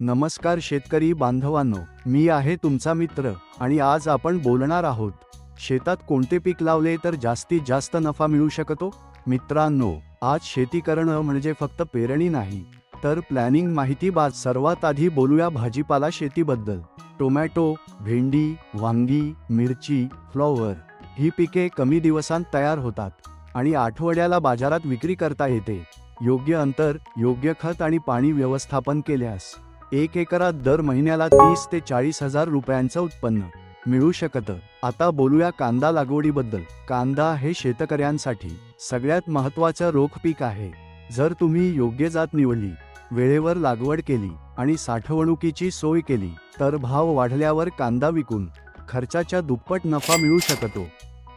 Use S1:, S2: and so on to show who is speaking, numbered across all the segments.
S1: नमस्कार शेतकरी बांधवांनो, मी आहे तुमचा मित्र आणि आज आपण बोलणार आहोत शेतात कोणते पीक लावले तर जास्तीत जास्त नफा मिळू शकतो। मित्रांनो, आज शेती करणं म्हणजे फक्त पेरणी नाही तर प्लॅनिंग माहिती बाज। सर्वात आधी बोलूया भाजीपाला शेतीबद्दल। टोमॅटो, भेंडी, वांगी, मिरची, फ्लॉवर ही पिके कमी दिवसांत तयार होतात आणि आठवड्याला बाजारात विक्री करता येते। योग्य अंतर, योग्य खत आणि पाणी व्यवस्थापन केल्यास 1 एकरात दर महिन्याला 30 ते 40 हजार रुपयांचं उत्पन्न मिळू शकतं। आता बोलूया कांदा लागवडीबद्दल। कांदा हे शेतकऱ्यांसाठी सगळ्यात महत्त्वाचं रोख पीक आहे। जर तुम्ही योग्य जात निवडली, वेळेवर लागवड केली आणि साठवणुकीची सोय केली तर भाव वाढल्यावर कांदा विकून खर्चाच्या दुप्पट नफा मिळू शकतो।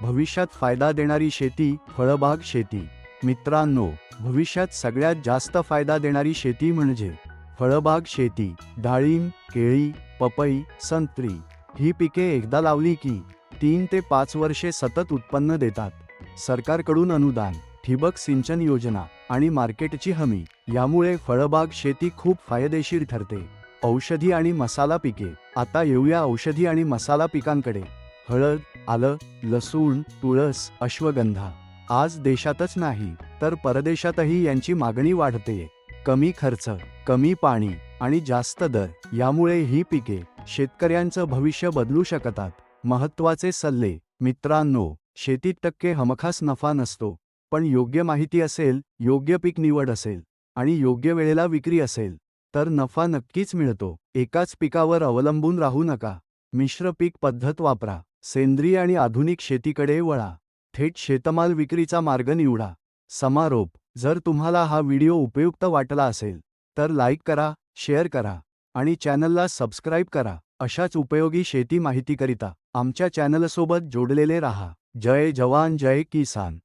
S1: भविष्यात फायदा देणारी शेती, फळबाग शेती। मित्रांनो, भविष्यात सगळ्यात जास्त फायदा देणारी शेती म्हणजे फळबाग शेती। डाळिंब, केळी, पपई, संत्री ही पिके एकदा लावली की 3 ते 5 वर्षे सतत उत्पन्न देतात। सरकारकडून अनुदान, ठिबक सिंचन योजना आणि मार्केटची हमी यामुळे फळबाग शेती खूप फायदेशीर ठरते। औषधी आणि मसाला पिके। आता येऊया औषधी आणि मसाला पिकांकडे। हळद, आलं, लसूण, तुळस, अश्वगंधा आज देशातच नाही तर परदेशातही यांची मागणी वाढते। कमी खर्च, कमी पाणी आणि जास्त दर यामुळे ही पिके शेतकऱ्यांचं भविष्य बदलू शकतात। महत्त्वाचे सल्ले। मित्रांनो, शेतीत टक्के हमखास नफा नसतो, पण योग्य माहिती असेल, योग्य पीक निवड असेल आणि योग्य वेळेला विक्री असेल तर नफा नक्कीच मिळतो। एकाच पिकावर अवलंबून राहू नका। मिश्र पीक पद्धत वापरा। सेंद्रिय आणि आधुनिक शेतीकडे वळा। थेट शेतमाल विक्रीचा मार्ग निवडा। समारोप। जर तुम्हाला हा व्हिडिओ उपयुक्त वाटला असेल तर लाईक करा, शेअर करा आणि चॅनलला सबस्क्राईब करा। अशाच उपयोगी शेती माहितीकरिता आमच्या चॅनलसोबत जोडलेले राहा। जय जवान, जय किसान।